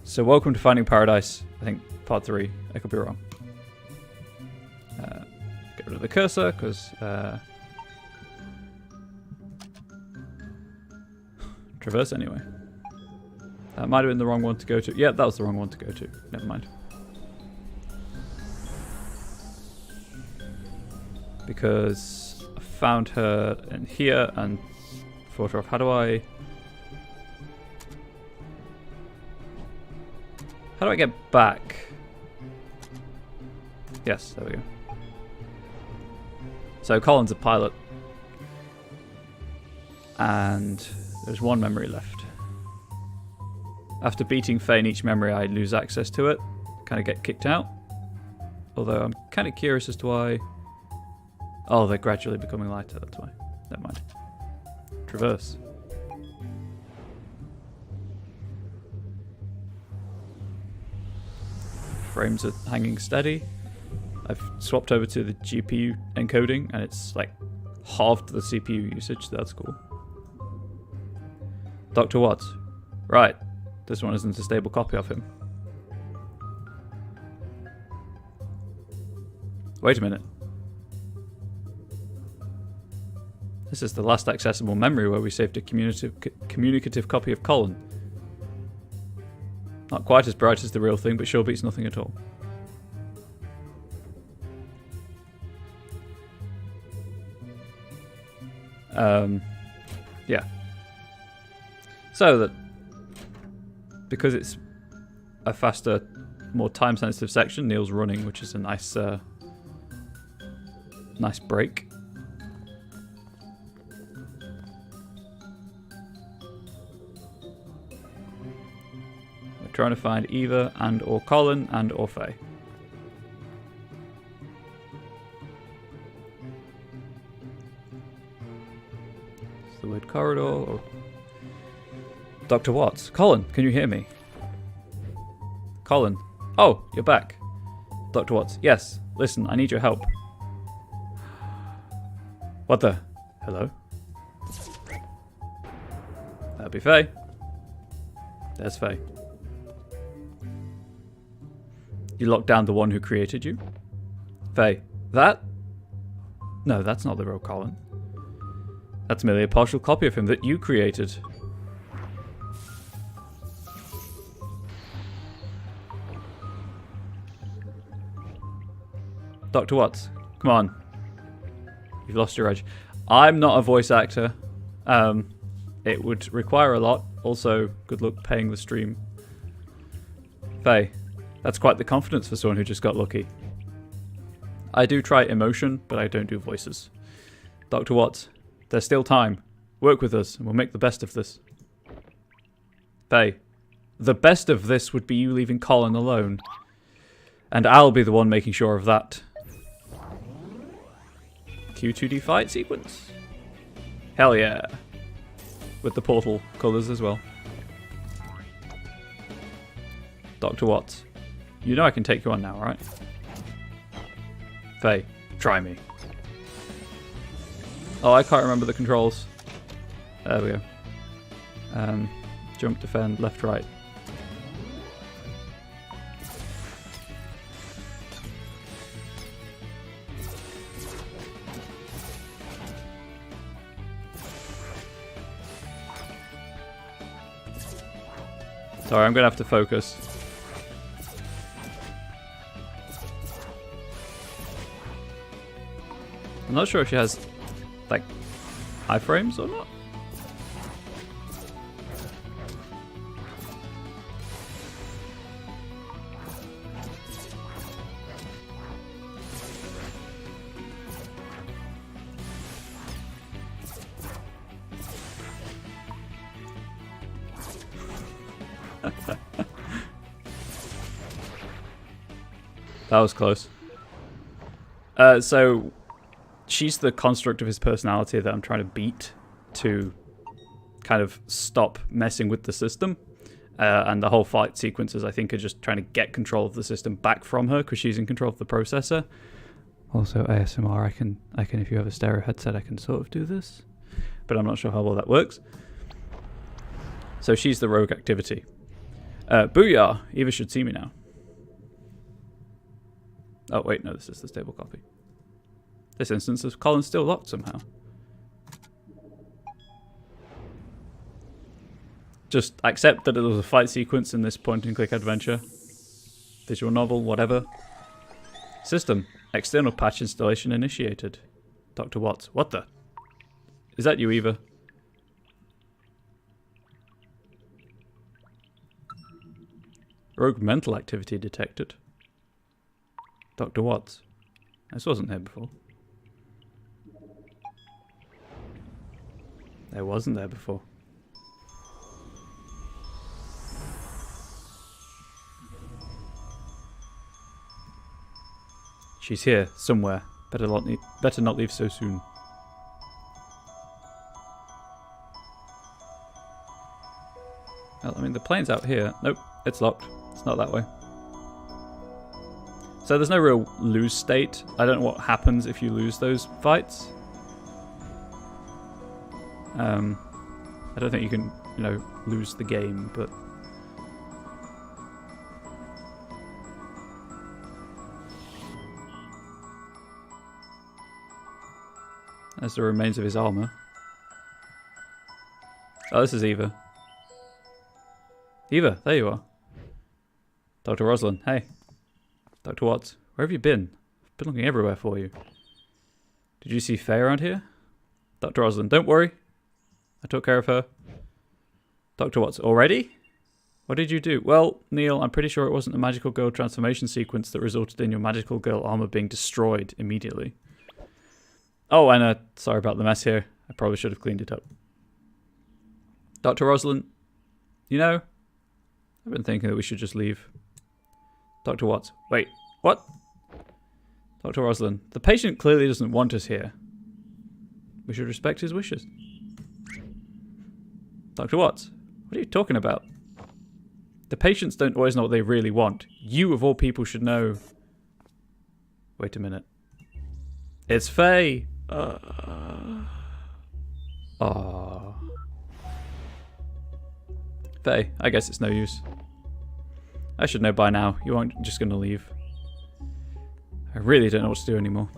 So welcome to Finding Paradise. I think part 3. I could be wrong. Get rid of the cursor, because... traverse anyway. That might have been the wrong one to go to. Yeah, that was the wrong one to go to. Never mind. Because I found her in here and fought her off. How do I get back? Yes, there we go. So Colin's a pilot. And there's one memory left. After beating Faye in each memory, I lose access to it. Kind of get kicked out. Although I'm kind of curious as to why... Oh, they're gradually becoming lighter, that's why. Never mind. Traverse. Frames are hanging steady. I've swapped over to the GPU encoding, and it's like halved the CPU usage, so that's cool. Dr. Watts. Right. This one isn't a stable copy of him. Wait a minute. This is the last accessible memory where we saved a communicative copy of Colin. Not quite as bright as the real thing, but sure beats nothing at all. Yeah. So that because it's a faster, more time-sensitive section, Neil's running, which is a nice, nice break. We're trying to find Eva and or Colin and or Faye. It's the word corridor or... Dr. Watts. Colin, can you hear me? Colin. Oh, you're back. Dr. Watts. Yes. Listen, I need your help. What the? Hello? That'd be Faye. There's Faye. You locked down the one who created you? Faye. That? No, that's not the real Colin. That's merely a partial copy of him that you created. Dr. Watts, come on. You've lost your edge. I'm not a voice actor. It would require a lot. Also, good luck paying the stream. Faye, that's quite the confidence for someone who just got lucky. I do try emotion, but I don't do voices. Dr. Watts, there's still time. Work with us, and we'll make the best of this. Faye, the best of this would be you leaving Colin alone. And I'll be the one making sure of that. Q2D fight sequence. Hell yeah. With the portal colours as well. Dr. Watts. You know I can take you on now, right? Faye, try me. Oh, I can't remember the controls. There we go. Jump, defend, left, right. Sorry, I'm going to have to focus. I'm not sure if she has, like, iframes or not. That was close. So she's the construct of his personality that I'm trying to beat to kind of stop messing with the system. And the whole fight sequences, I think, are just trying to get control of the system back from her because she's in control of the processor. Also, ASMR, I can, if you have a stereo headset, I can sort of do this, but I'm not sure how well that works. So she's the rogue activity. Booyah! Eva should see me now. Oh, wait, no, this is the stable copy. This instance of Colin's still locked somehow. Just accept that it was a fight sequence in this point-and-click adventure. Visual novel, whatever. System. External patch installation initiated. Dr. Watts. What the? Is that you, Eva? Rogue mental activity detected. Dr. Watts. This wasn't there before. There wasn't there before. She's here, somewhere. Better not leave so soon. Well, I mean, the plane's out here. Nope, it's locked. It's not that way. So there's no real lose state. I don't know what happens if you lose those fights. I don't think you can, you know, lose the game, but... There's the remains of his armor. Oh, this is Eva. Eva, there you are. Dr. Rosalind, hey. Dr. Watts, where have you been? I've been looking everywhere for you. Did you see Faye around here? Dr. Rosalind, don't worry. I took care of her. Dr. Watts, already? What did you do? Well, Neil, I'm pretty sure it wasn't a magical girl transformation sequence that resulted in your magical girl armor being destroyed immediately. Oh, and sorry about the mess here. I probably should have cleaned it up. Dr. Rosalind, you know, I've been thinking that we should just leave. Dr. Watts, wait, what? Dr. Rosalind, the patient clearly doesn't want us here. We should respect his wishes. Dr. Watts, what are you talking about? The patients don't always know what they really want. You, of all people, should know. Wait a minute. It's Faye. Faye, I guess it's no use. I should know by now. You aren't just going to leave. I really don't know what to do anymore.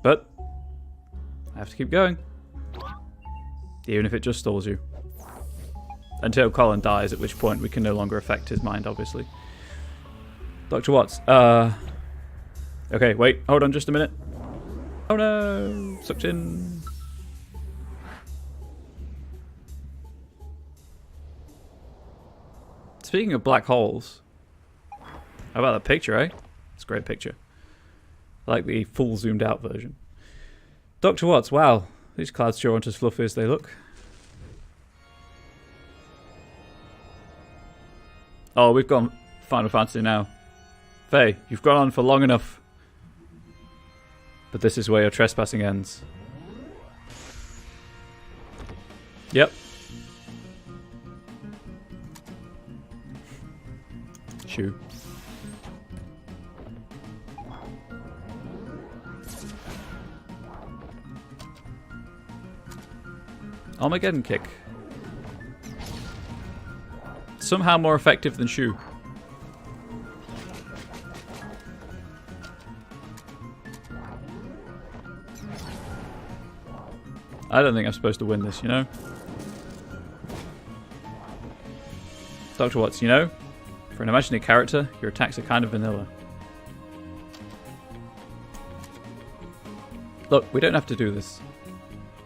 But I have to keep going. Even if it just stalls you. Until Colin dies, at which point we can no longer affect his mind, obviously. Dr. Watts, okay, wait, hold on just a minute. Oh no! Sucked in. Speaking of black holes, how about that picture, eh? It's a great picture. I like the full zoomed out version. Dr. Watts, wow. These clouds sure aren't as fluffy as they look. Oh, we've gone Final Fantasy now. Faye, you've gone on for long enough. But this is where your trespassing ends. Yep. Shoo. Armageddon kick. Somehow more effective than Shoo. I don't think I'm supposed to win this, you know? Dr. Watts, you know? For an imaginary character, your attacks are kind of vanilla. Look, we don't have to do this.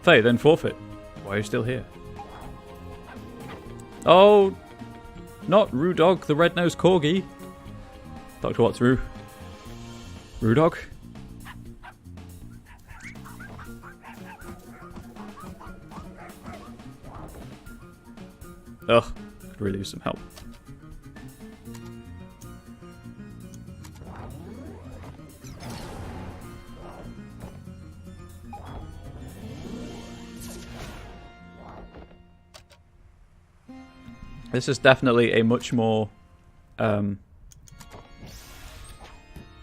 Faye, then forfeit. Why are you still here? Oh, not Rue Dog, the red-nosed corgi. Dr. Watts, Rue. Rue Dog? Ugh, could really use some help. This is definitely a much more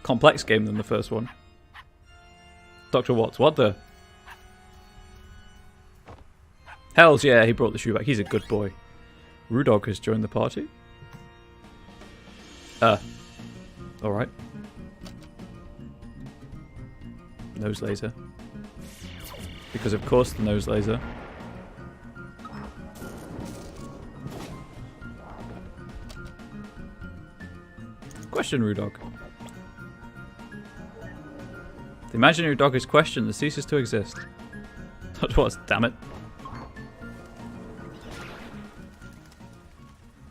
complex game than the first one. Dr. Watts, what the? Hells yeah, he brought the shoe back. He's a good boy. Rudog has joined the party. Alright. Nose laser. Because of course the nose laser. Question, Rudog. The imaginary dog is questioned and ceases to exist. Dr. Watts, damn it.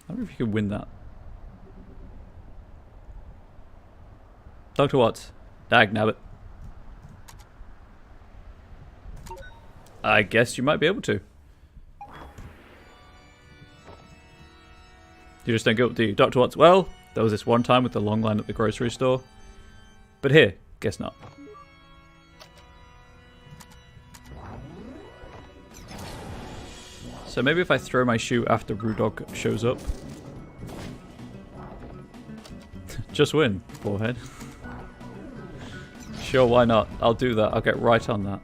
I wonder if you could win that. Dr. Watts, dag nabbit. I guess you might be able to. You just don't go up to you. Dr. Watts, well, there was this one time with the long line at the grocery store. But here, guess not. So maybe if I throw my shoe after Rudog shows up. Just win, forehead. Sure, why not? I'll do that. I'll get right on that.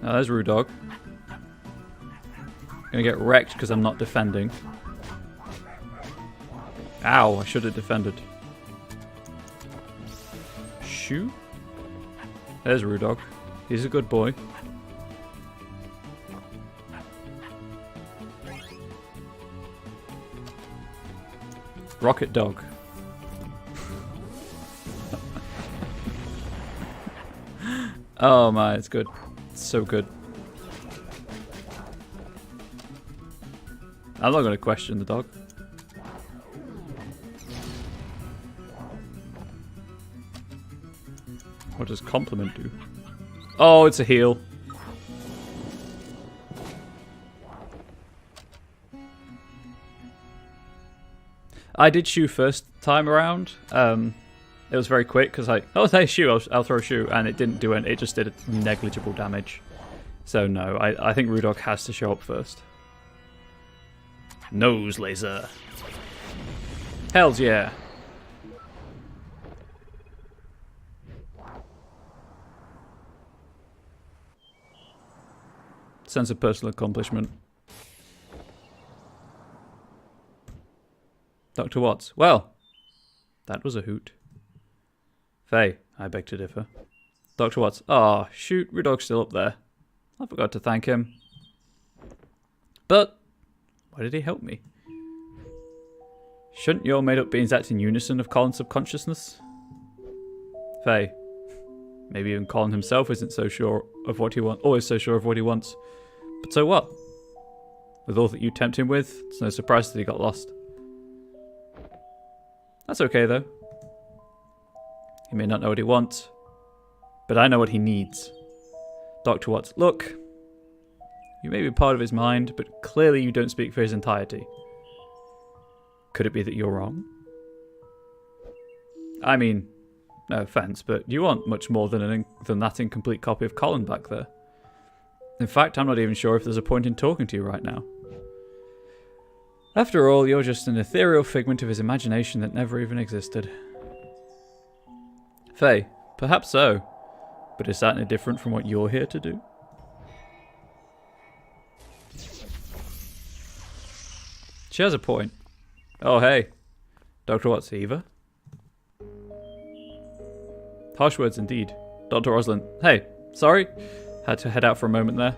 Now there's Rudog. Gonna get wrecked because I'm not defending. Ow, I should have defended. Shoo. There's Rudog. He's a good boy. Rocket Dog. Oh my, it's good. It's so good. I'm not going to question the dog. What does compliment do? Oh, it's a heal. I did shoe first time around. It was very quick because oh, there's shoe. I'll throw a shoe, and it didn't do it. It just did negligible damage. So no, I think Rudog has to show up first. Nose laser. Hells yeah. Sense of personal accomplishment. Dr. Watts. Well, that was a hoot. Faye, I beg to differ. Dr. Watts. Ah, oh, shoot, Rudog's still up there. I forgot to thank him. But, why did he help me? Shouldn't your made-up beings act in unison of Colin's subconsciousness? Faye. Maybe even Colin himself isn't so sure of what he wants, always so sure of what he wants. But so what? With all that you tempt him with, it's no surprise that he got lost. That's okay though. He may not know what he wants, but I know what he needs. Dr. Watts, look. You may be part of his mind, but clearly you don't speak for his entirety. Could it be that you're wrong? I mean, no offense, but you aren't much more than that incomplete copy of Colin back there. In fact, I'm not even sure if there's a point in talking to you right now. After all, you're just an ethereal figment of his imagination that never even existed. Faye, perhaps so, but it's certainly different from what you're here to do. She has a point. Oh hey, Dr. Watts, Eva? Harsh words indeed. Dr. Rosalind, hey, sorry. Had to head out for a moment there.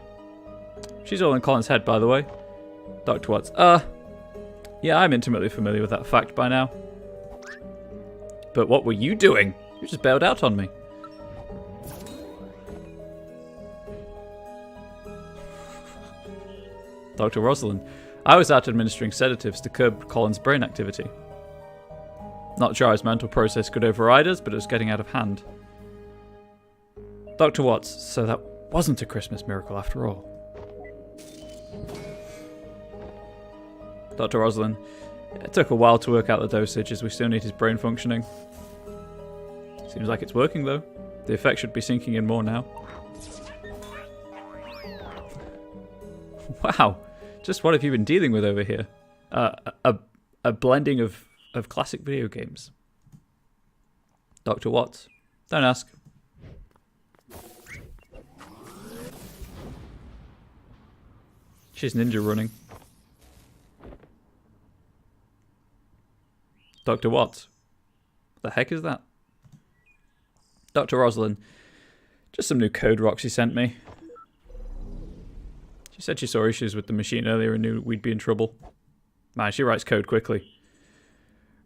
She's all in Colin's head, by the way. Dr. Watts, yeah, I'm intimately familiar with that fact by now. But what were you doing? You just bailed out on me. Dr. Rosalind, I was out administering sedatives to curb Colin's brain activity. Not sure his mental process could override us, but it was getting out of hand. Dr. Watts, so that wasn't a Christmas miracle after all. Dr. Rosalind, it took a while to work out the dosage as we still need his brain functioning. Seems like it's working though. The effect should be sinking in more now. Wow, just what have you been dealing with over here? A blending of classic video games. Dr. Watts. Don't ask. She's ninja running. Dr. Watts. What the heck is that? Dr. Rosalind. Just some new code rocks he sent me. She said she saw issues with the machine earlier and knew we'd be in trouble. Man, she writes code quickly.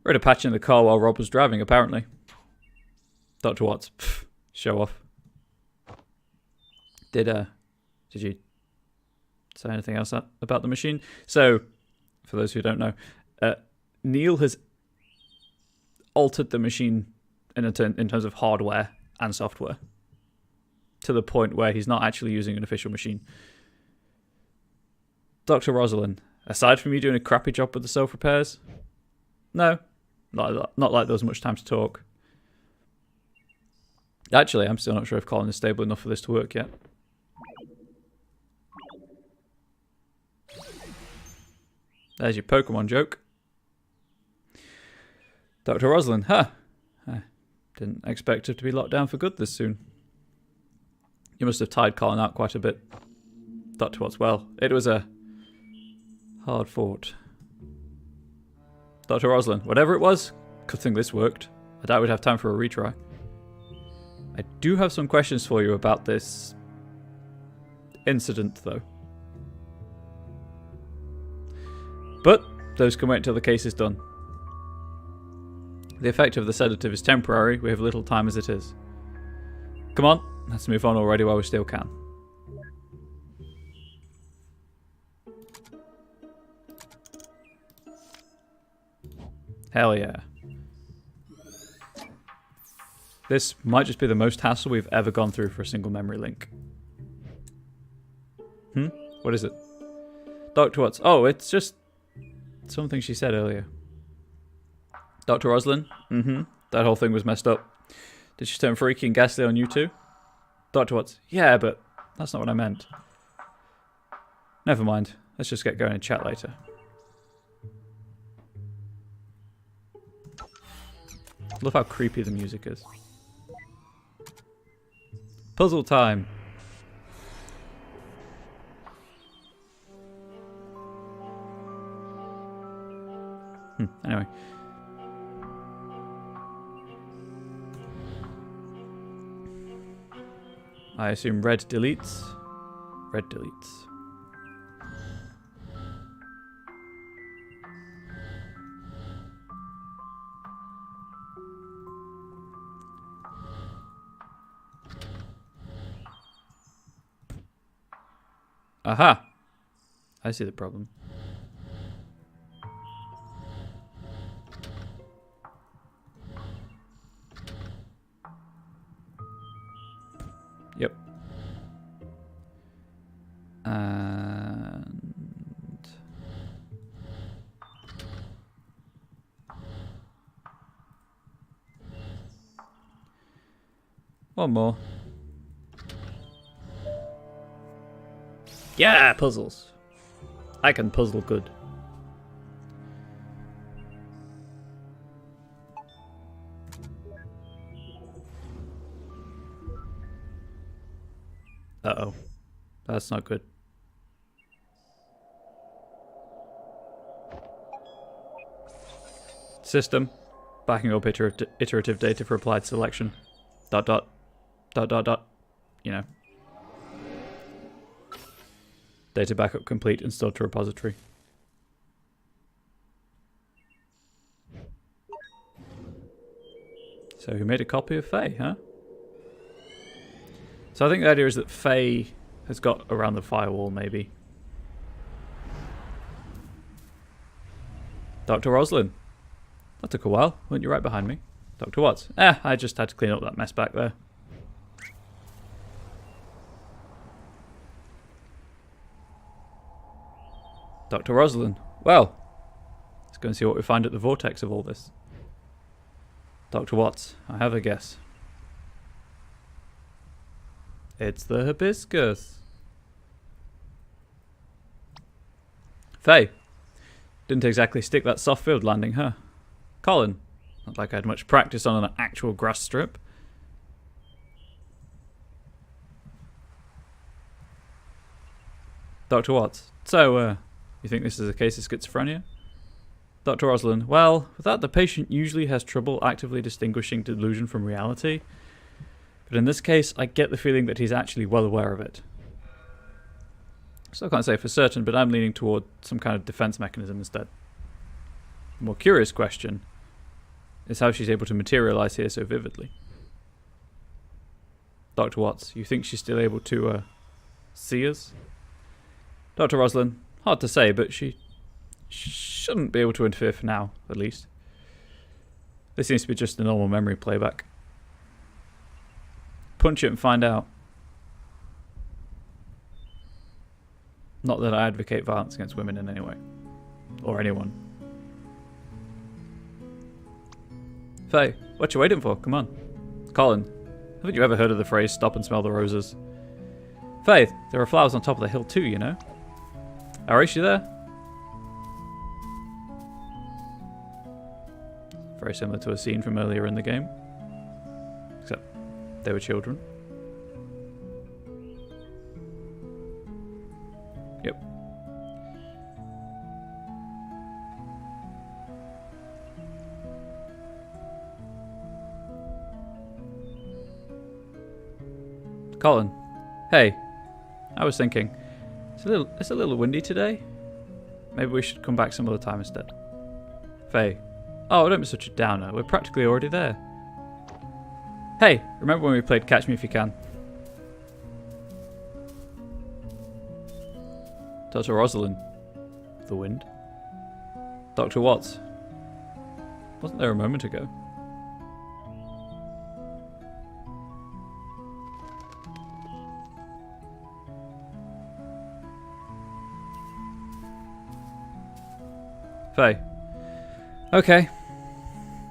Read a patch in the car while Rob was driving, apparently. Dr. Watts. Pff, show off. Did you say anything else about the machine? So, for those who don't know, Neil has altered the machine in terms of hardware and software to the point where he's not actually using an official machine. Dr. Rosalind, aside from you doing a crappy job with the self repairs, no, not like there was much time to talk. Actually, I'm still not sure if Colin is stable enough for this to work yet. There's your Pokemon joke. Dr. Rosalind, huh? I didn't expect her to be locked down for good this soon. You must have tired Colin out quite a bit. Dr. Watts, well, it was a hard fought. Dr. Rosalind, whatever it was, good thing this worked. I doubt we'd have time for a retry. I do have some questions for you about this incident, though. But those can wait until the case is done. The effect of the sedative is temporary. We have little time as it is. Come on, let's move on already while we still can. Hell yeah. This might just be the most hassle we've ever gone through for a single memory link. What is it? Dr. Watts. Oh, it's just something she said earlier. Dr. Rosalind? That whole thing was messed up. Did she turn freaky and ghastly on you too? Dr. Watts. Yeah, but that's not what I meant. Never mind. Let's just get going and chat later. Love how creepy the music is. Puzzle time. Anyway. I assume red deletes. Red deletes. Aha! I see the problem. Yep. And one more. Yeah, puzzles. I can puzzle good. Uh-oh. That's not good. System. Backing up iterative data for applied selection. ... You know. Data backup complete and stored to repository. So who made a copy of Faye, huh? So I think the idea is that Faye has got around the firewall, maybe. Dr. Rosalind. That took a while. Weren't you right behind me? Dr. Watts. I just had to clean up that mess back there. Dr. Rosalind. Well, let's go and see what we find at the vortex of all this. Dr. Watts. I have a guess. It's the hibiscus. Faye. Didn't exactly stick that soft field landing, huh? Colin. Not like I had much practice on an actual grass strip. Dr. Watts. So, you think this is a case of schizophrenia? Dr. Rosalind. Well, with that, the patient usually has trouble actively distinguishing delusion from reality. But in this case, I get the feeling that he's actually well aware of it. Still can't say for certain, but I'm leaning toward some kind of defense mechanism instead. The more curious question is how she's able to materialize here so vividly. Dr. Watts. You think she's still able to, see us? Dr. Rosalind. Hard to say, but she shouldn't be able to interfere for now, at least. This seems to be just a normal memory playback. Punch it and find out. Not that I advocate violence against women in any way. Or anyone. Faye, what you waiting for? Come on. Colin, haven't you ever heard of the phrase, stop and smell the roses? Faith, there are flowers on top of the hill too, you know. Are you there? Very similar to a scene from earlier in the game. Except they were children. Yep. Colin. Hey. I was thinking, it's a little windy today. Maybe we should come back some other time instead. Faye. Oh, don't be such a downer. We're practically already there. Hey, remember when we played Catch Me If You Can? Dr. Rosalind. The wind. Dr. Watts. Wasn't there a moment ago? Faye. Okay.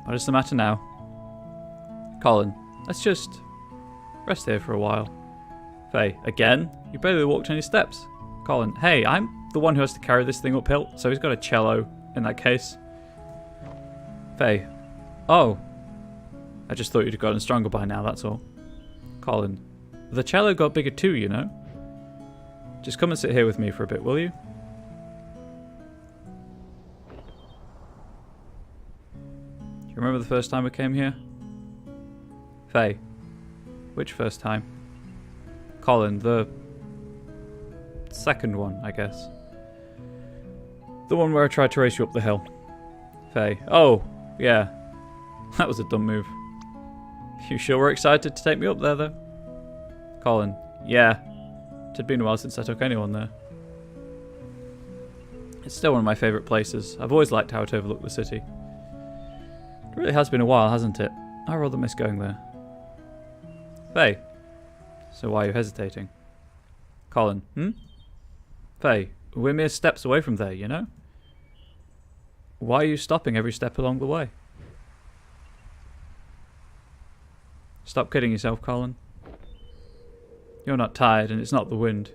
What is the matter now? Colin. Let's just rest here for a while. Faye. Again? You barely walked any steps. Colin. Hey, I'm the one who has to carry this thing uphill, so he's got a cello in that case. Faye. Oh. I just thought you'd have gotten stronger by now, that's all. Colin. The cello got bigger too, you know. Just come and sit here with me for a bit, will you? Do you remember the first time we came here? Faye. Which first time? Colin, the second one, I guess. The one where I tried to race you up the hill. Faye. Oh, yeah. That was a dumb move. You sure were excited to take me up there, though? Colin. Yeah. It had been a while since I took anyone there. It's still one of my favourite places. I've always liked how it overlooked the city. It really has been a while, hasn't it? I rather miss going there. Faye. So why are you hesitating? Colin. Faye. We're mere steps away from there, you know? Why are you stopping every step along the way? Stop kidding yourself, Colin. You're not tired, and it's not the wind.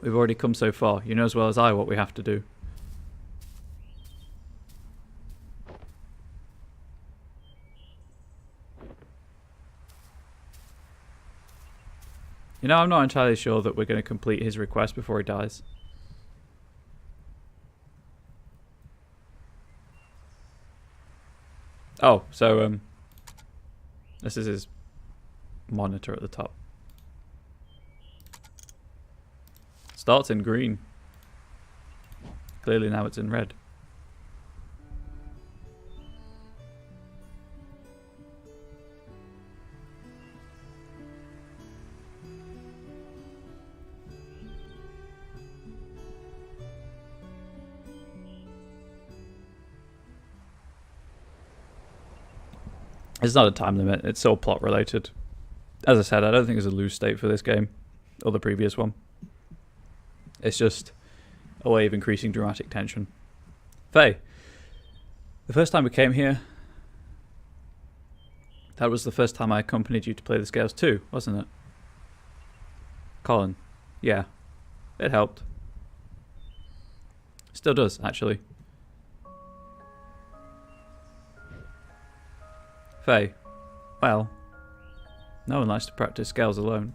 We've already come so far. You know as well as I what we have to do. You know, I'm not entirely sure that we're going to complete his request before he dies. Oh, so, this is his monitor at the top. Starts in green. Clearly now it's in red. It's not a time limit, it's all plot related. As I said, I don't think there's a lose state for this game, or the previous one. It's just a way of increasing dramatic tension. Faye, the first time we came here, that was the first time I accompanied you to play the scales too, wasn't it? Colin, yeah, it helped. Still does, actually. Faye. Well, no one likes to practice scales alone.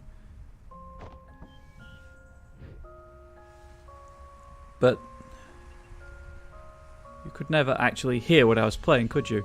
But you could never actually hear what I was playing, could you?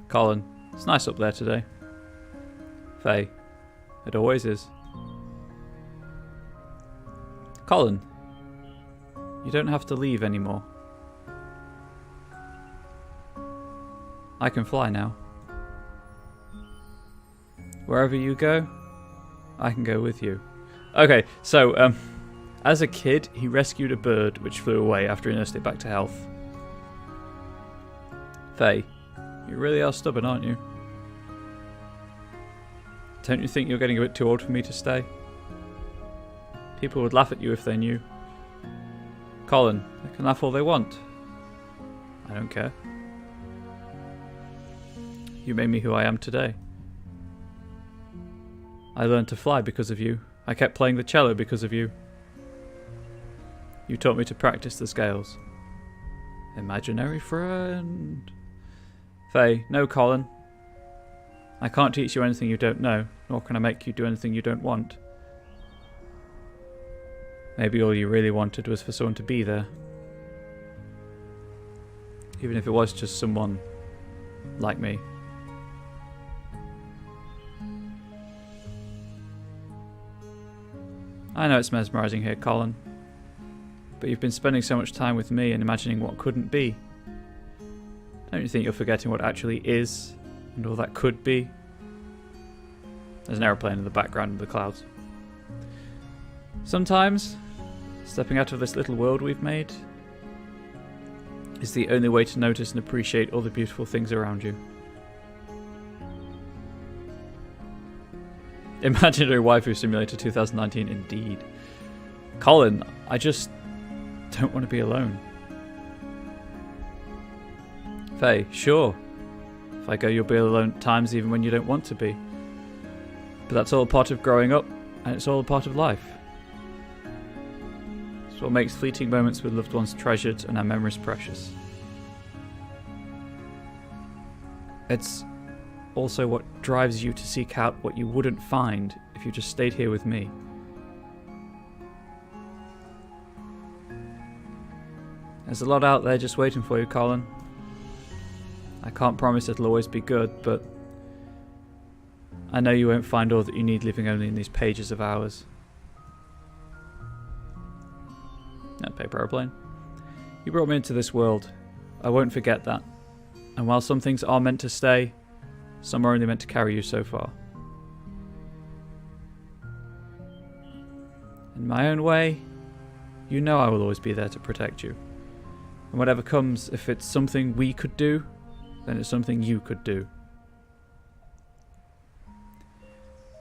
Colin, it's nice up there today. Faye, it always is. Colin, you don't have to leave anymore. I can fly now. Wherever you go, I can go with you. Okay, so, as a kid, he rescued a bird which flew away after he nursed it back to health. Faye, you really are stubborn, aren't you? Don't you think you're getting a bit too old for me to stay? People would laugh at you if they knew. Colin, they can laugh all they want. I don't care. You made me who I am today. I learned to fly because of you. I kept playing the cello because of you. You taught me to practice the scales. Imaginary friend. Faye, no, Colin. I can't teach you anything you don't know, nor can I make you do anything you don't want. Maybe all you really wanted was for someone to be there. Even if it was just someone like me. I know it's mesmerising here, Colin, but you've been spending so much time with me and imagining what couldn't be. Don't you think you're forgetting what actually is, and all that could be? There's an aeroplane in the background of the clouds. Sometimes, stepping out of this little world we've made is the only way to notice and appreciate all the beautiful things around you. Imaginary Waifu Simulator 2019, indeed. Colin, I just don't want to be alone. Faye, sure. If I go, you'll be alone at times even when you don't want to be. But that's all a part of growing up, and it's all a part of life. It's what makes fleeting moments with loved ones treasured and our memories precious. It's also what drives you to seek out what you wouldn't find if you just stayed here with me. There's a lot out there just waiting for you, Colin. I can't promise it'll always be good, but I know you won't find all that you need living only in these pages of ours. That paper airplane. You brought me into this world. I won't forget that. And while some things are meant to stay, some are only meant to carry you so far. In my own way, you know I will always be there to protect you. And whatever comes, if it's something we could do, then it's something you could do.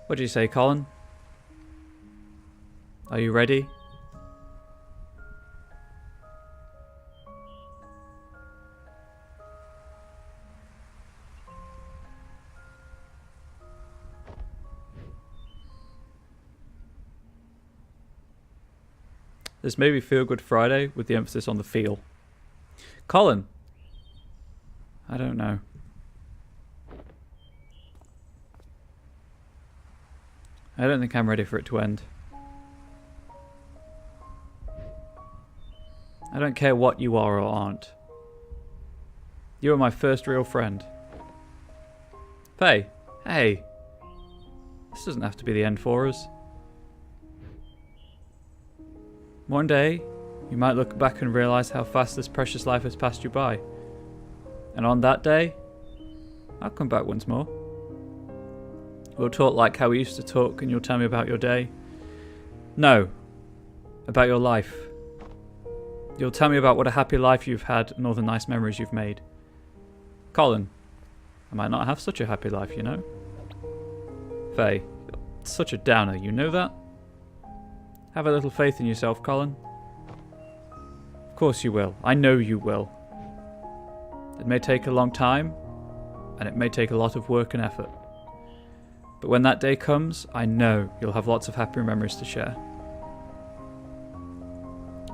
What do you say, Colin? Are you ready? This may be Feel Good Friday with the emphasis on the feel. Colin! I don't know. I don't think I'm ready for it to end. I don't care what you are or aren't. You are my first real friend. Faye, hey. This doesn't have to be the end for us. One day, you might look back and realise how fast this precious life has passed you by. And on that day, I'll come back once more. We'll talk like how we used to talk and you'll tell me about your day. No, about your life. You'll tell me about what a happy life you've had and all the nice memories you've made. Colin, I might not have such a happy life, you know. Faye, you're such a downer, you know that? Have a little faith in yourself, Colin. Of course you will. I know you will. It may take a long time, and it may take a lot of work and effort. But when that day comes, I know you'll have lots of happy memories to share.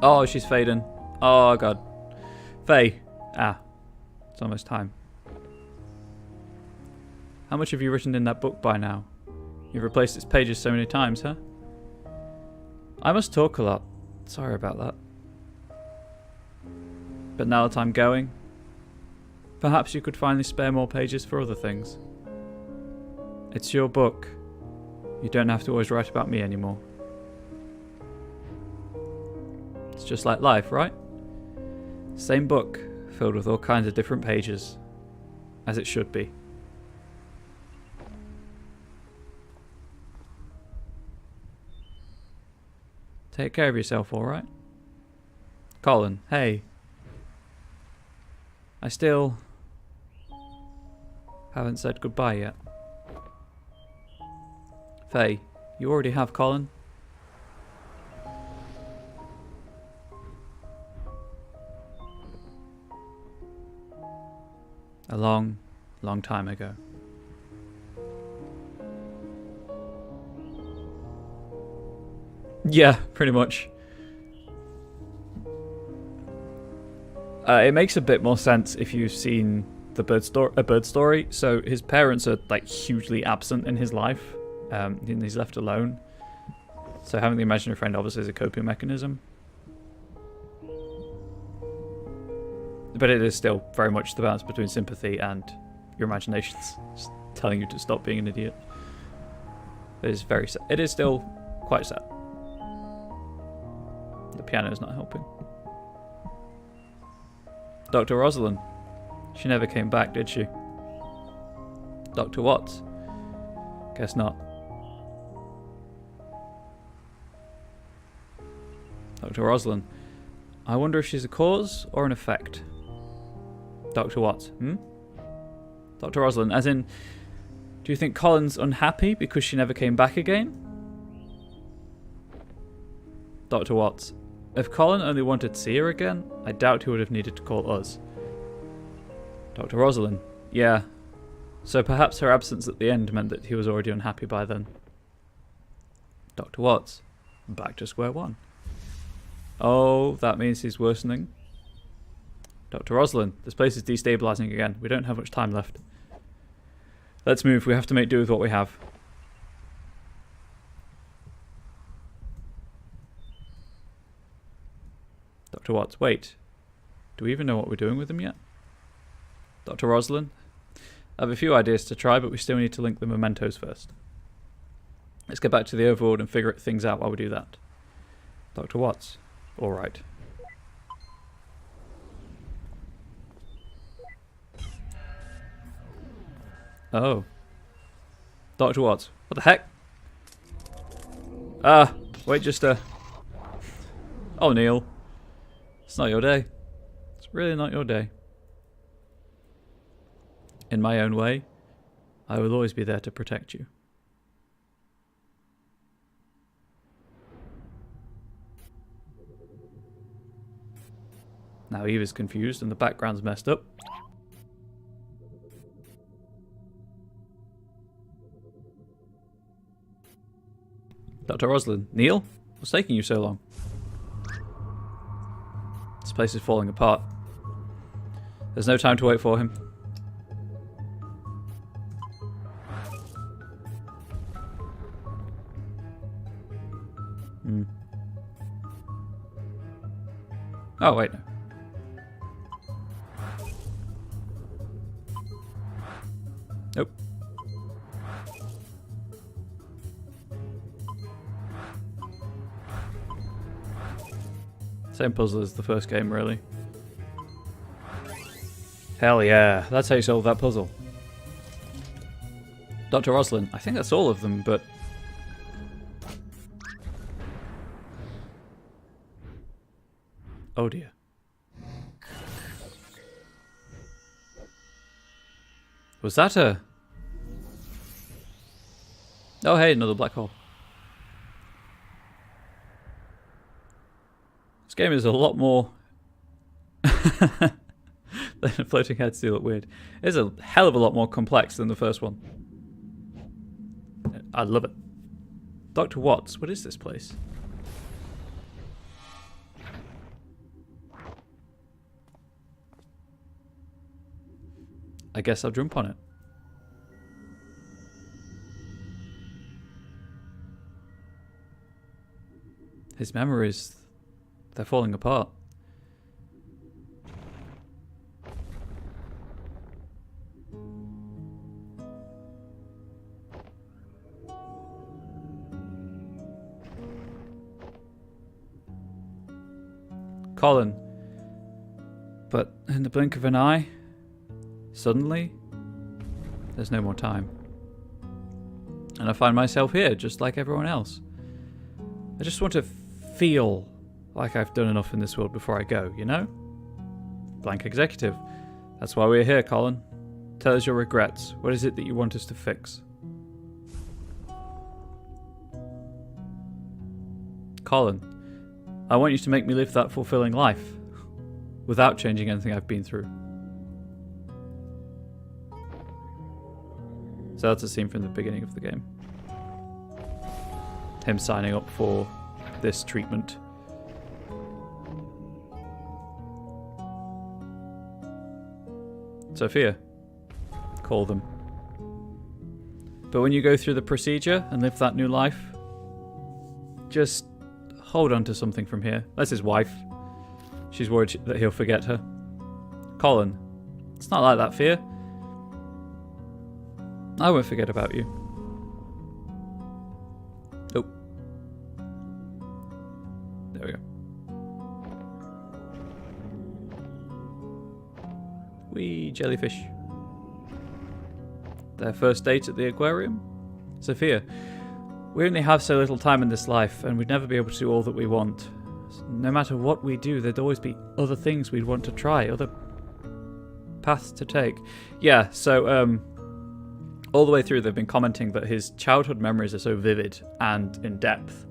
Oh, she's fading. Oh, God. Faye. Ah. It's almost time. How much have you written in that book by now? You've replaced its pages so many times, huh? I must talk a lot. Sorry about that. But now that I'm going, perhaps you could finally spare more pages for other things. It's your book. You don't have to always write about me anymore. It's just like life, right? Same book, filled with all kinds of different pages. As it should be. Take care of yourself, alright? Colin, hey. I still haven't said goodbye yet. Faye, you already have Colin. A long, long time ago. Yeah, pretty much. It makes a bit more sense if you've seen the Bird Story. So his parents are like hugely absent in his life, and he's left alone. So having the imaginary friend obviously is a coping mechanism. But it is still very much the balance between sympathy and your imaginations just telling you to stop being an idiot. It is very sad. It is still quite sad. The piano is not helping. Dr. Rosalind. She never came back, did she? Dr. Watts? Guess not. Dr. Rosalind. I wonder if she's a cause or an effect. Dr. Watts. Dr. Rosalind, as in, do you think Colin's unhappy because she never came back again? Dr. Watts. If Colin only wanted to see her again, I doubt he would have needed to call us. Dr. Rosalind. Yeah. So perhaps her absence at the end meant that he was already unhappy by then. Dr. Watts. Back to square one. Oh, that means he's worsening. Dr. Rosalind. This place is destabilizing again. We don't have much time left. Let's move. We have to make do with what we have. Dr. Watts, wait. Do we even know what we're doing with them yet? Dr. Rosalind? I have a few ideas to try, but we still need to link the mementos first. Let's get back to the overworld and figure things out while we do that. Dr. Watts? Alright. Oh. Dr. Watts. What the heck? Wait just a... Oh, Neil. It's not your day. It's really not your day. In my own way, I will always be there to protect you. Now Eve is confused and the background's messed up. Dr. Rosalind. Neil? What's taking you so long? This place is falling apart. There's no time to wait for him. Oh, wait, no. Nope. Same puzzle as the first game, really. Hell yeah, that's how you solve that puzzle. Dr. Rosalind, I think that's all of them, but... Oh dear. Was that a... Oh hey, another black hole. This game is a lot more... The floating heads do look weird. It's a hell of a lot more complex than the first one. I love it. Dr. Watts, what is this place? I guess I'll jump on it. His memories, they're falling apart. Colin. But in the blink of an eye, suddenly, there's no more time. And I find myself here, just like everyone else. I just want to feel like I've done enough in this world before I go, you know? Blank executive. That's why we're here, Colin. Tell us your regrets. What is it that you want us to fix? Colin. I want you to make me live that fulfilling life without changing anything I've been through. So that's a scene from the beginning of the game. Him signing up for this treatment. Sophia. Call them. But when you go through the procedure and live that new life, just hold on to something from here. That's his wife. She's worried that he'll forget her. Colin. It's not like that, Fia. I won't forget about you. Oh. There we go. Wee jellyfish. Their first date at the aquarium? Sophia. We only have so little time in this life, and we'd never be able to do all that we want. No matter what we do, there'd always be other things we'd want to try, other paths to take. Yeah, so, all the way through they've been commenting that his childhood memories are so vivid and in-depth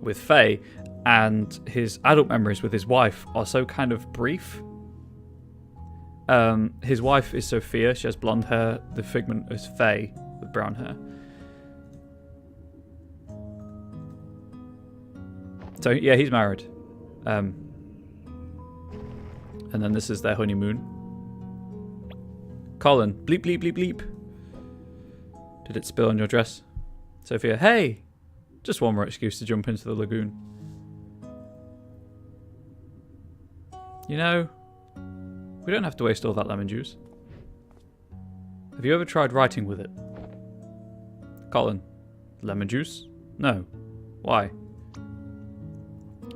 with Faye, and his adult memories with his wife are so kind of brief. His wife is Sophia, she has blonde hair, the figment is Faye with brown hair. So, yeah, he's married. And then this is their honeymoon. Colin, bleep, bleep, bleep, bleep. Did it spill on your dress? Sophia, hey! Just one more excuse to jump into the lagoon. You know, we don't have to waste all that lemon juice. Have you ever tried writing with it? Colin, lemon juice? No. Why?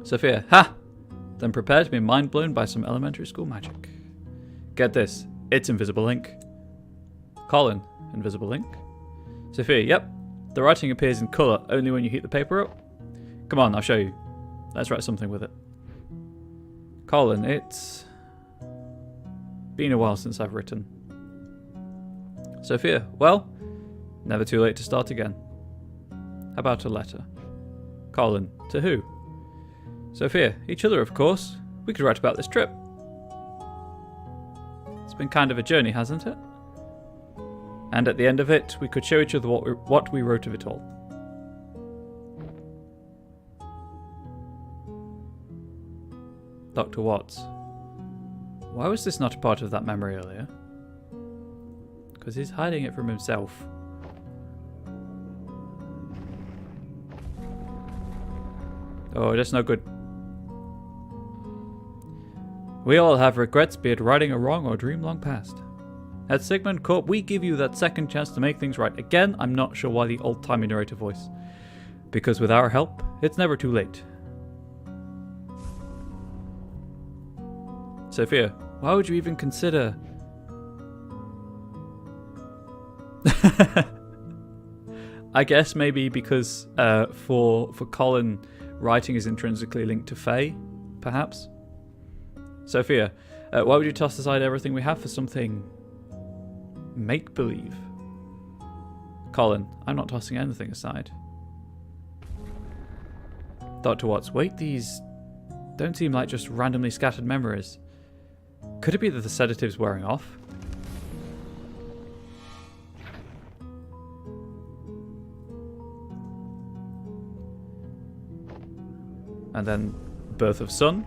Sophia, ha! Then prepare to be mind blown by some elementary school magic. Get this, it's invisible ink. Colin, invisible ink? Sophia, yep. The writing appears in colour only when you heat the paper up. Come on, I'll show you. Let's write something with it. Colin, it's been a while since I've written. Sophia, well, never too late to start again. How about a letter? Colin, to who? Sophia, each other, of course. We could write about this trip. It's been kind of a journey, hasn't it? And at the end of it, we could show each other what we wrote of it all. Dr. Watts. Why was this not a part of that memory earlier? Because he's hiding it from himself. Oh, that's no good. We all have regrets, be it righting a wrong or dream long past. At Sigmund Corp, we give you that second chance to make things right. Again, I'm not sure why the old-timey narrator voice. Because with our help, it's never too late. Sophia, why would you even consider... I guess maybe because for Colin, writing is intrinsically linked to Faye, perhaps? Sophia, why would you toss aside everything we have for something make-believe? Colin, I'm not tossing anything aside. Dr. Watts, wait, those don't seem like just randomly scattered memories. Could it be that the sedative's wearing off? And then birth of son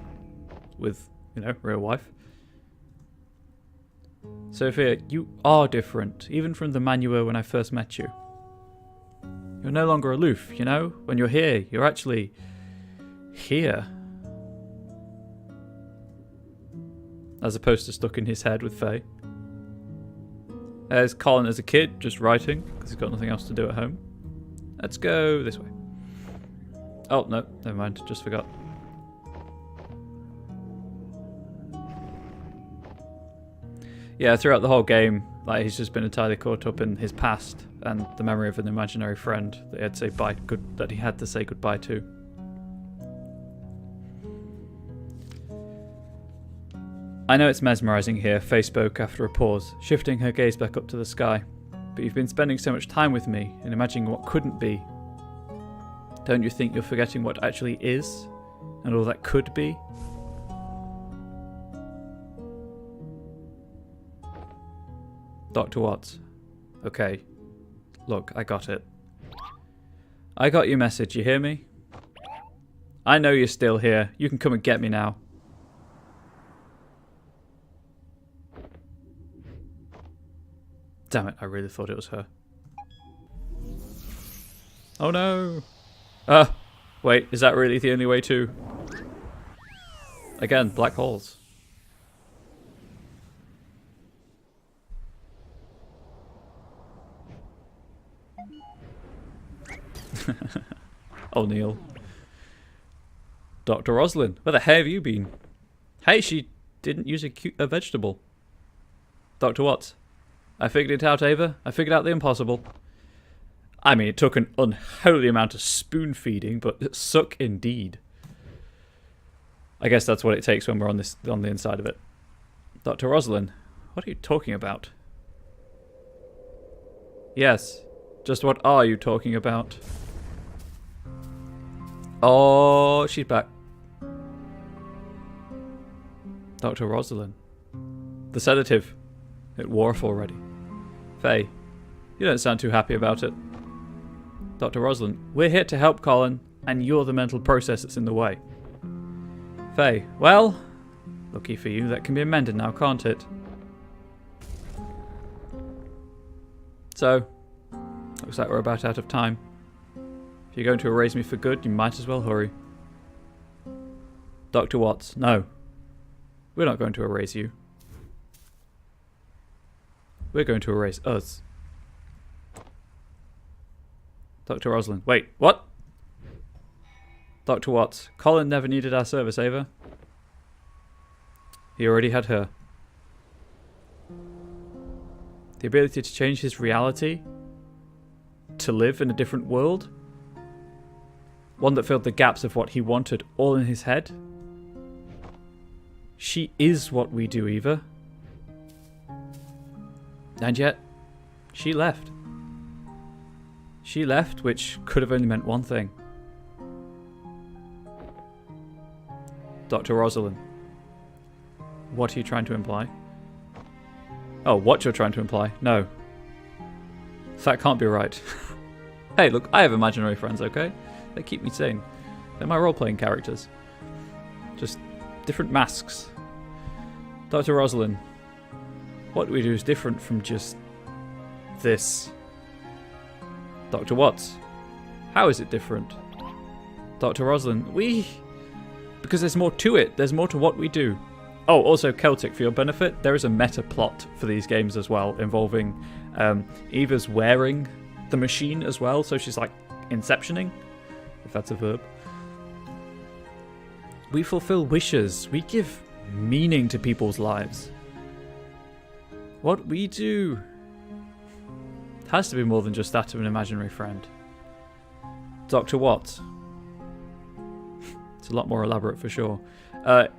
with, you know, real wife. Sophia, you are different, even from the man you were when I first met you. You're no longer aloof, you know? When you're here, you're actually here. As opposed to stuck in his head with Faye. There's Colin as a kid, just writing, because he's got nothing else to do at home. Let's go this way. Oh, no, never mind, just forgot. Yeah, throughout the whole game, like, he's just been entirely caught up in his past and the memory of an imaginary friend that he had to say goodbye to. I know it's mesmerizing here, Faye spoke after a pause, shifting her gaze back up to the sky. But you've been spending so much time with me and imagining what couldn't be. Don't you think you're forgetting what actually is and all that could be? Dr. Watts. Okay. Look, I got it. I got your message, you hear me? I know you're still here. You can come and get me now. Damn it, I really thought it was her. Oh no! Wait, is that really the only way to... Again, black holes. O'Neill. Dr. Roslyn, where the hell have you been? Hey, she didn't use a vegetable. Dr. Watts. I figured it out, Ava. I figured out the impossible. I mean, it took an unholy amount of spoon feeding, but suck indeed. I guess that's what it takes when we're on the inside of it. Dr. Roslyn, what are you talking about? Yes, just what are you talking about? Oh, she's back. Dr. Roslyn. The sedative. It wore off already. Faye, you don't sound too happy about it. Dr. Roslyn, we're here to help Colin, and you're the mental process that's in the way. Faye, well, lucky for you, that can be amended now, can't it? So, looks like we're about out of time. If you're going to erase me for good, you might as well hurry. Dr. Watts, no. We're not going to erase you. We're going to erase us. Dr. Roslyn. Wait, what? Dr. Watts. Colin never needed our service, Ava. He already had her. The ability to change his reality? To live in a different world? One that filled the gaps of what he wanted all in his head? She is what we do, Eva. And yet, she left. She left, which could have only meant one thing. Dr. Rosalind. What are you trying to imply? Oh, what you're trying to imply? No. That can't be right. Hey, look, I have imaginary friends, okay? They keep me sane. They're my role-playing characters. Just different masks. Dr. Rosalind. What we do is different from just this. Dr. Watts. How is it different? Dr. Rosalind. Because there's more to it. There's more to what we do. Oh, also Celtic, for your benefit, there is a meta plot for these games as well, involving Eva's wearing the machine as well, so she's like inceptioning, if that's a verb. We fulfill wishes. We give meaning to people's lives. What we do has to be more than just that of an imaginary friend. Dr. Watts. It's a lot more elaborate for sure.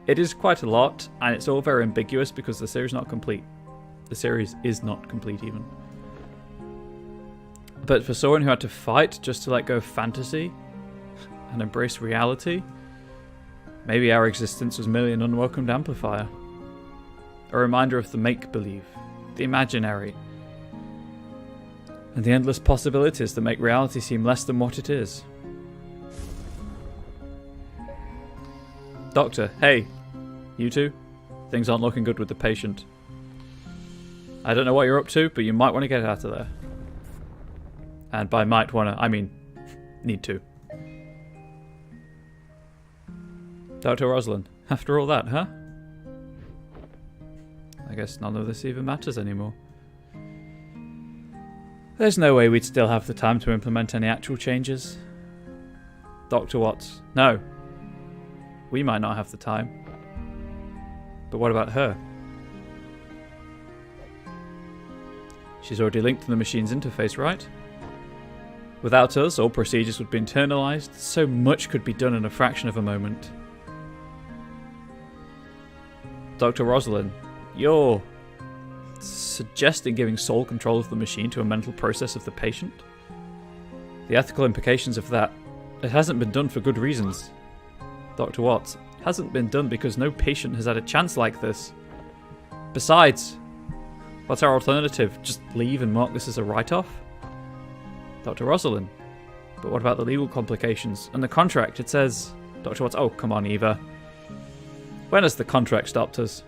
It is quite a lot, and it's all very ambiguous because the series is not complete. The series is not complete even. But for someone who had to fight just to let go of fantasy and embrace reality, Maybe our existence was merely an unwelcomed amplifier. A reminder of the make-believe, the imaginary, and the endless possibilities that make reality seem less than what it is. Doctor, hey, you two? Things aren't looking good with the patient. I don't know what you're up to, but you might want to get out of there. And by might wanna, I mean need to. Dr. Rosalind, after all that, huh? I guess none of this even matters anymore. There's no way we'd still have the time to implement any actual changes. Dr. Watts, no. We might not have the time. But what about her? She's already linked to the machine's interface, right? Without us, all procedures would be internalized. So much could be done in a fraction of a moment. Dr. Rosalind, you're suggesting giving sole control of the machine to a mental process of the patient? The ethical implications of that, it hasn't been done for good reasons. Dr. Watts, it hasn't been done because no patient has had a chance like this. Besides, what's our alternative? Just leave and mark this as a write-off? Dr. Rosalind, but what about the legal complications? And the contract, it says... Dr. Watts, oh, come on, Eva. When has the contract stopped us?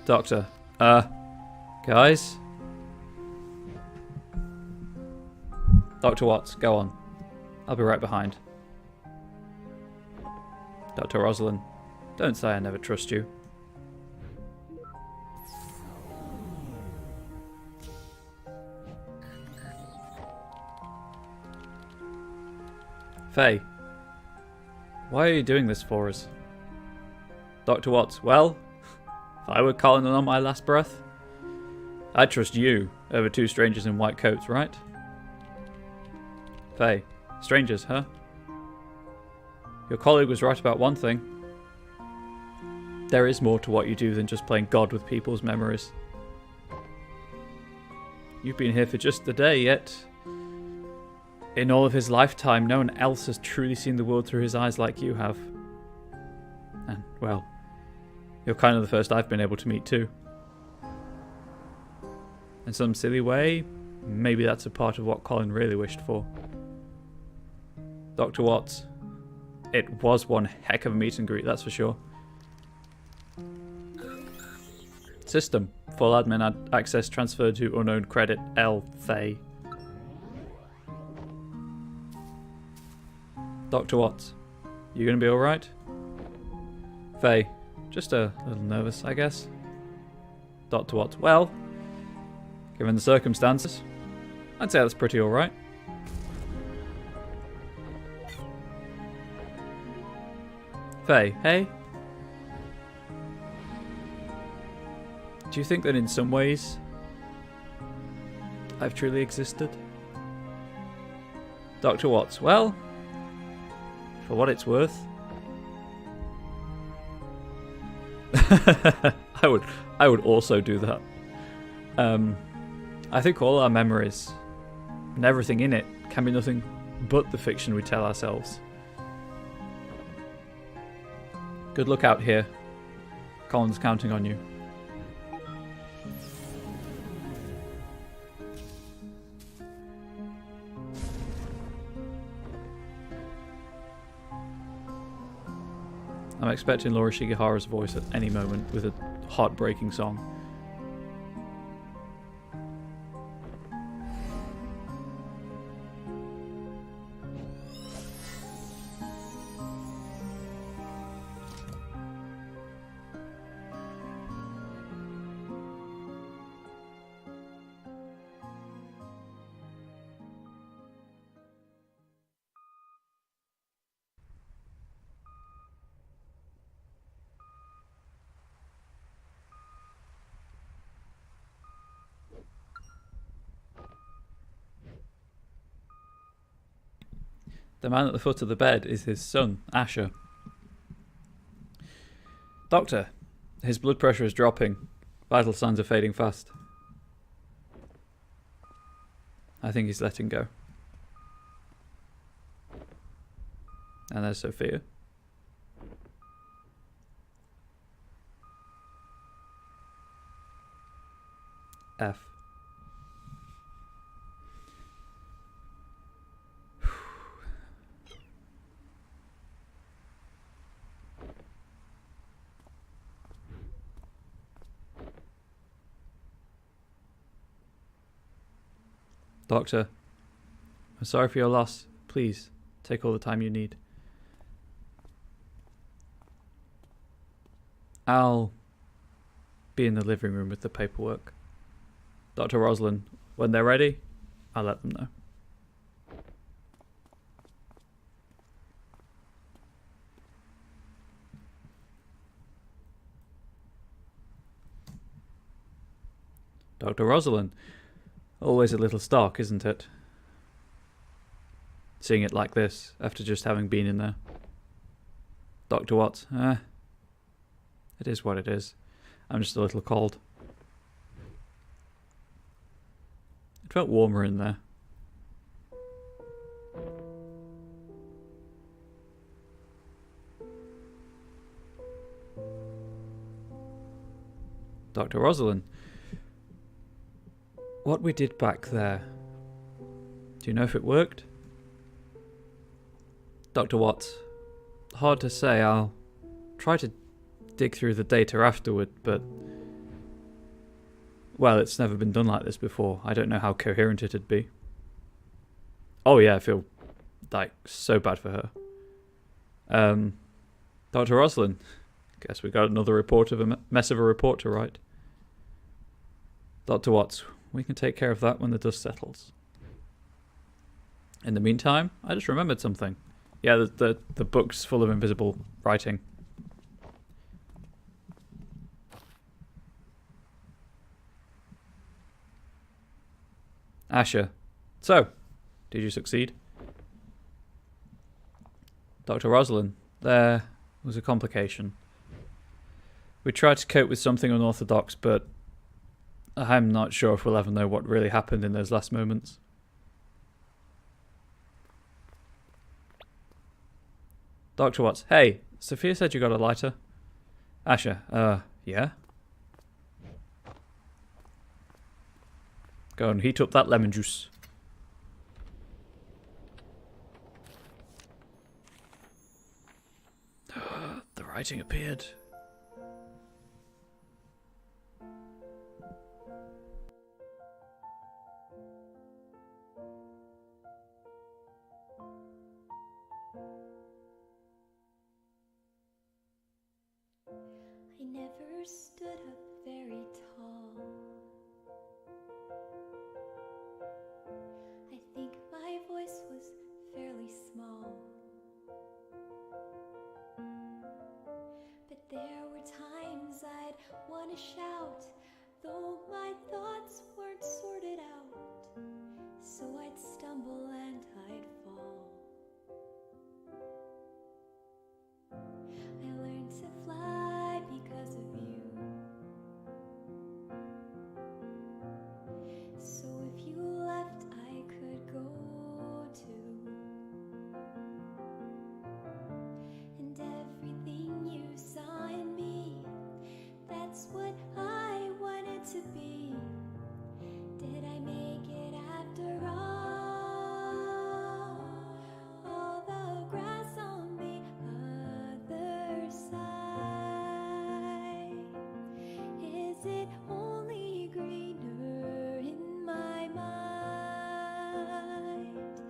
Doctor, guys? Dr. Watts, go on. I'll be right behind. Dr. Rosalind, don't say I never trust you. Faye, why are you doing this for us? Dr. Watts, well, if I were calling on my last breath, I'd trust you over two strangers in white coats, right? Faye, strangers, huh? Your colleague was right about one thing. There is more to what you do than just playing God with people's memories. You've been here for just a day, yet... in all of his lifetime, no one else has truly seen the world through his eyes like you have. And, well, you're kind of the first I've been able to meet too. In some silly way, maybe that's a part of what Colin really wished for. Dr. Watts, it was one heck of a meet and greet, that's for sure. System, full admin access transferred to unknown credit L. Faye. Dr. Watts, you gonna be alright? Faye, just a little nervous, I guess. Dr. Watts, well, given the circumstances, I'd say that's pretty alright. Faye, hey? Do you think that in some ways I've truly existed? Dr. Watts, well, for what it's worth. I would also do that. I think all our memories and everything in it can be nothing but the fiction we tell ourselves. Good luck out here. Colin's counting on you. I'm expecting Laura Shigehara's voice at any moment with a heartbreaking song. The man at the foot of the bed is his son, Asher. Doctor, his blood pressure is dropping. Vital signs are fading fast. I think he's letting go. And there's Sophia. F. Doctor, I'm sorry for your loss. Please, take all the time you need. I'll be in the living room with the paperwork. Dr. Rosalind, when they're ready, I'll let them know. Dr. Rosalind, always a little stark, isn't it? Seeing it like this, after just having been in there. Dr. Watts, it is what it is. I'm just a little cold. It felt warmer in there. Dr. Rosalind, what we did back there, do you know if it worked? Dr. Watts, hard to say. I'll try to dig through the data afterward, but well, it's never been done like this before. I don't know how coherent it'd be. Oh yeah, I feel like so bad for her. Dr. Rosalind, guess we got another report of a mess of a report to write. Dr. Watts, we can take care of that when the dust settles. In the meantime, I just remembered something. Yeah, the book's full of invisible writing. Asher, so, did you succeed? Dr. Rosalind, there was a complication. We tried to cope with something unorthodox, but I'm not sure if we'll ever know what really happened in those last moments. Dr. Watts, hey, Sophia said you got a lighter. Asher, yeah? Go and heat up that lemon juice. The writing appeared. I never stood up very tall. I think my voice was fairly small. But there were times I'd want to shout, though my thoughts weren't sorted out. So I'd stumble and I'd fall. I learned to fly because of you. So if you left, I could go too. And everything you saw in me, that's what I wanted to be. Did I make it after all? All the grass on the other side, is it only greener in my mind?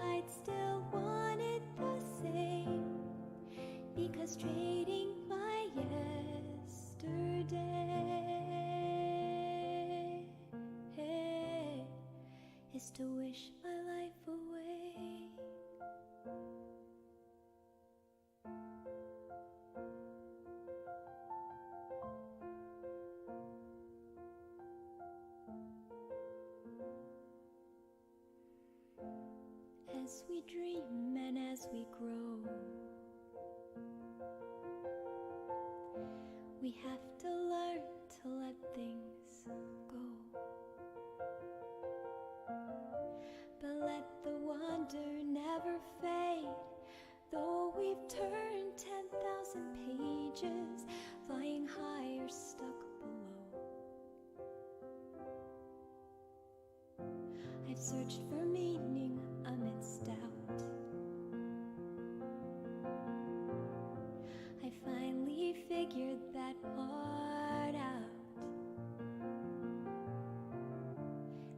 I'd still want it the same, because trading my yesterday is to wish my life away. As we dream and as we grow, we have to learn to let things go. But let the wonder never fade, though searched for meaning amidst doubt. I finally figured that part out.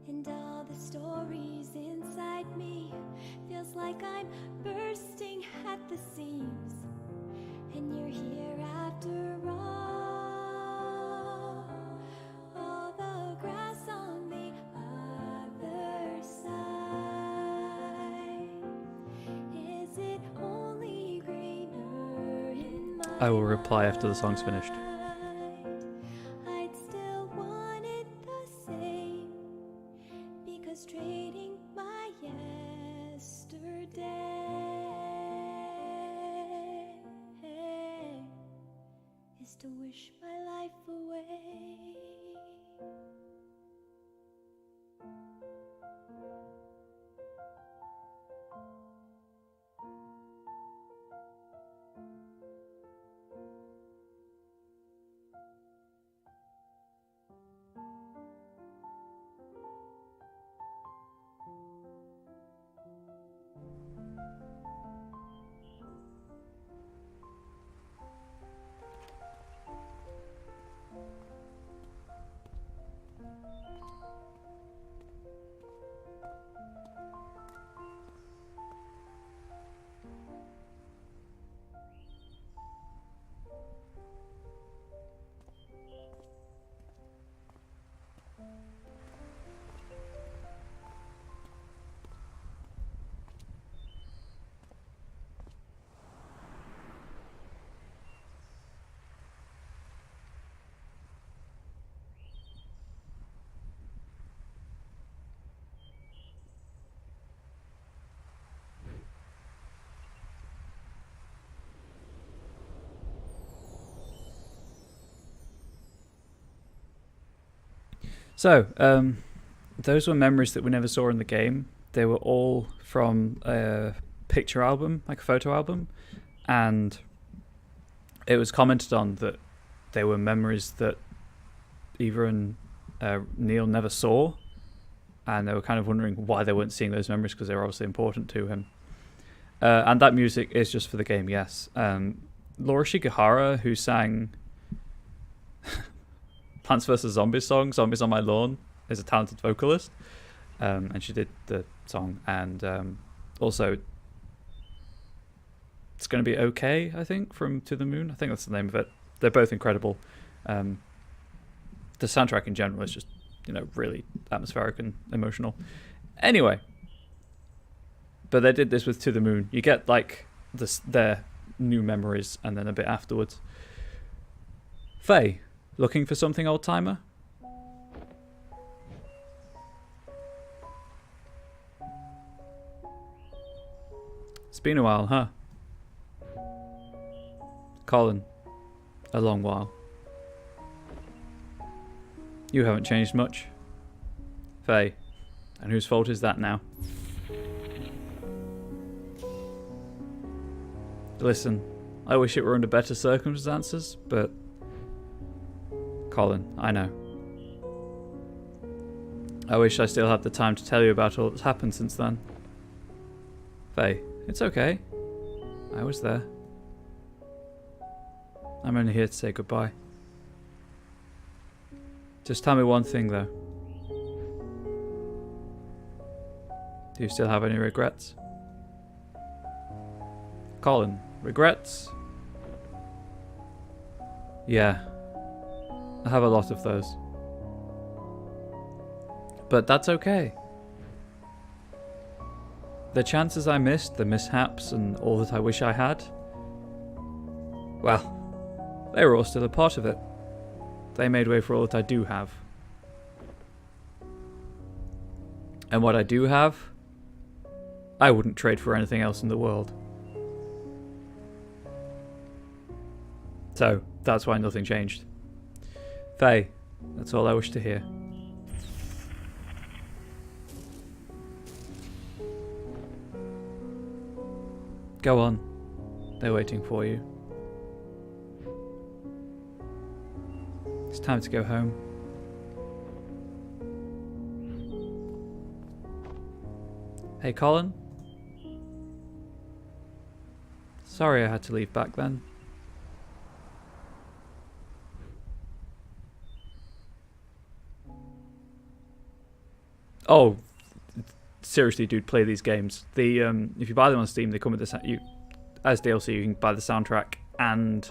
And all the stories inside me feels like I'm bursting at the seams. And you're here after all the grass on the other side. Is it only greener in my I will reply after the song's finished. I'd still want it the same, because trading my yesterday is to wish my life away. So, those were memories that we never saw in the game. They were all from a picture album, like a photo album, and it was commented on that they were memories that Eva and Neil never saw, and they were kind of wondering why they weren't seeing those memories, because they were obviously important to him. And that music is just for the game, yes. Laura Shigehara, who sang Plants vs. Zombies song, Zombies on My Lawn, is a talented vocalist, and she did the song, and also It's Gonna Be Okay, I think, from To the Moon. I think that's the name of it. They're both incredible. The soundtrack in general is just, really atmospheric and emotional. Anyway, but they did this with To the Moon. You get like their new memories and then a bit afterwards. Faye, looking for something old-timer? It's been a while, huh? Colin, a long while. You haven't changed much. Faye, and whose fault is that now? Listen, I wish it were under better circumstances, but Colin, I know. I wish I still had the time to tell you about all that's happened since then. Faye, it's okay. I was there. I'm only here to say goodbye. Just tell me one thing, though. Do you still have any regrets? Colin, regrets? Yeah. I have a lot of those. But that's okay. The chances I missed, the mishaps, and all that I wish I had, well, they were all still a part of it. They made way for all that I do have. And what I do have, I wouldn't trade for anything else in the world. So, that's why nothing changed. Faye, that's all I wish to hear. Go on. They're waiting for you. It's time to go home. Hey, Colin. Sorry I had to leave back then. Oh, seriously, dude, play these games. The if you buy them on Steam, they come with this. As DLC, you can buy the soundtrack and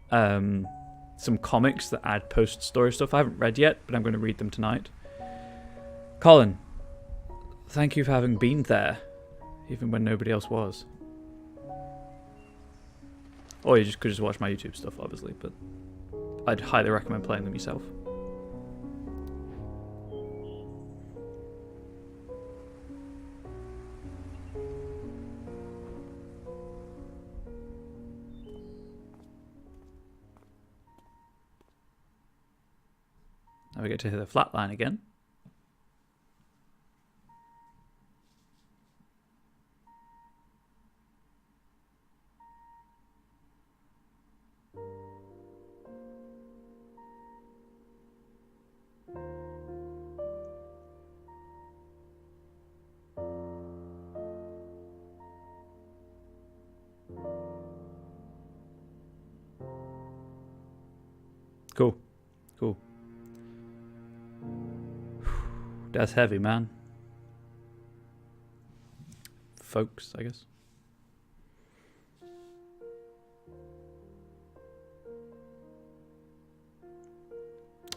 some comics that add post-story stuff. I haven't read yet, but I'm going to read them tonight. Colin, thank you for having been there, even when nobody else was. Or you could just watch my YouTube stuff, obviously, but I'd highly recommend playing them yourself. Now we get to hear the flat line again. Cool. Cool. That's heavy, man. Folks, I guess.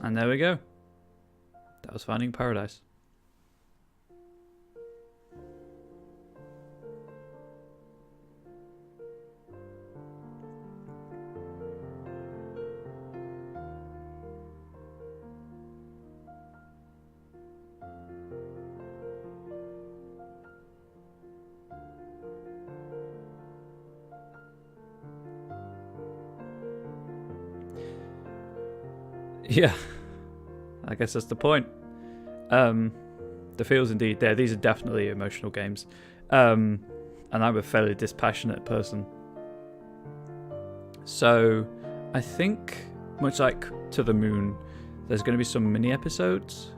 And there we go. That was Finding Paradise. Yeah, I guess that's the point. The feels indeed there. These are definitely emotional games. And I'm a fairly dispassionate person. So I think, much like To the Moon, there's going to be some mini episodes.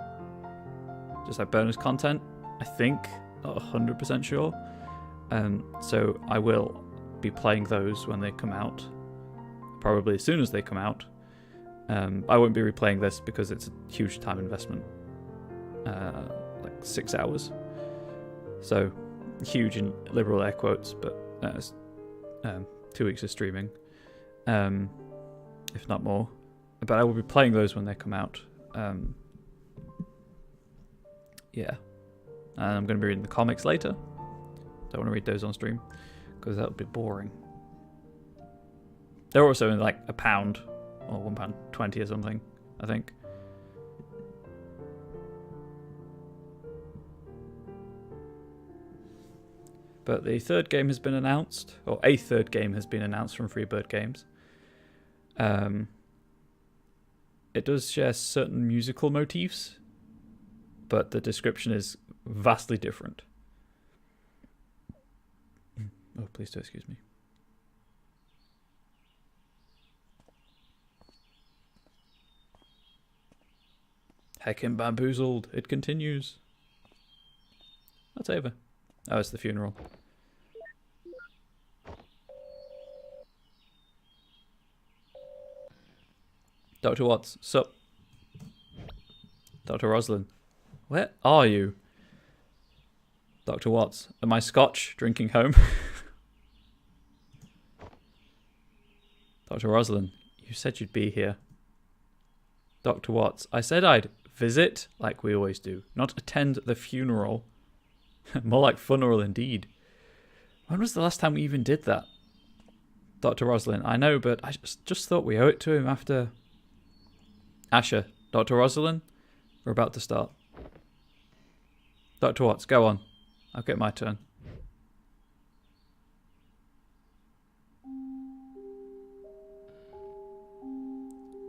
Just like bonus content, I think. Not 100% sure. So I will be playing those when they come out. Probably as soon as they come out. I won't be replaying this because it's a huge time investment. Like 6 hours. So, huge in liberal air quotes, but 2 weeks of streaming. If not more. But I will be playing those when they come out. Yeah. And I'm going to be reading the comics later. Don't want to read those on stream because that would be boring. They're also in like £1 or £1.20 or something, I think. But the third game has been announced, or a third game has been announced from Freebird Games. It does share certain musical motifs, but the description is vastly different. Oh, please do excuse me. Heckin' bamboozled. It continues. What's over? Oh, it's the funeral. Dr. Watts, sup? Dr. Roslyn, where are you? Dr. Watts, am I Scotch drinking home? Dr. Roslyn, you said you'd be here. Dr. Watts, I said I'd visit, like we always do, not attend the funeral. More like funeral indeed. When was the last time we even did that? Dr. Roslyn, I know, but I just thought we owe it to him after... Asher, Dr. Roslyn, we're about to start. Dr. Watts, go on. I'll get my turn.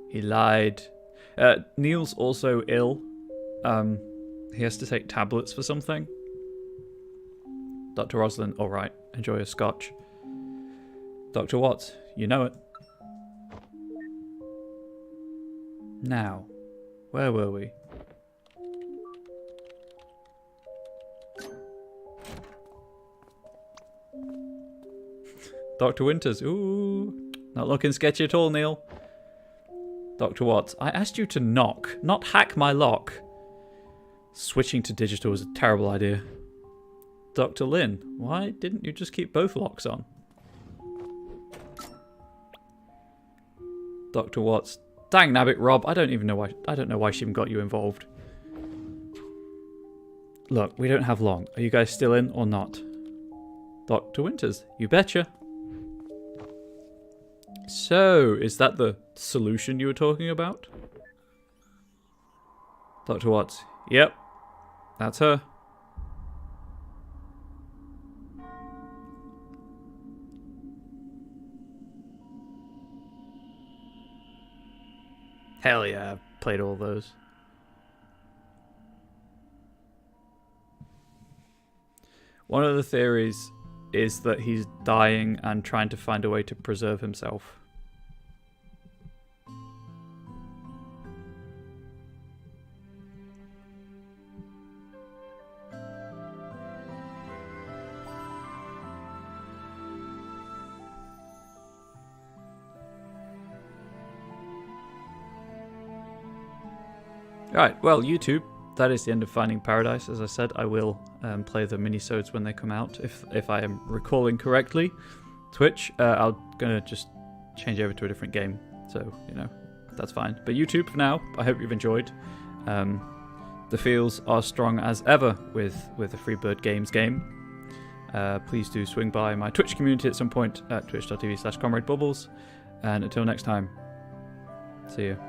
He lied. Neil's also ill. He has to take tablets for something. Dr. Roslyn, alright, enjoy your scotch. Dr. Watts, you know it. Now, where were we? Dr. Winters. Ooh. Not looking sketchy at all, Neil. Dr. Watts. I asked you to knock, not hack my lock. Switching to digital was a terrible idea. Dr. Lin. Why didn't you just keep both locks on? Dr. Watts. Dang nabbit, Rob. I don't know why she even got you involved. Look, we don't have long. Are you guys still in or not? Dr. Winters. You betcha. So, is that the solution you were talking about? Dr. Watts. Yep. That's her. Hell yeah, I've played all those. One of the theories is that he's dying and trying to find a way to preserve himself. Alright, well, YouTube, that is the end of Finding Paradise. As I said, I will play the minisodes when they come out, if I am recalling correctly. Twitch, I'm going to just change over to a different game, so, you know, that's fine. But YouTube, for now, I hope you've enjoyed. The feels are strong as ever with the Freebird Games game. Please do swing by my Twitch community at some point at twitch.tv/comradebubbles. And until next time, see you.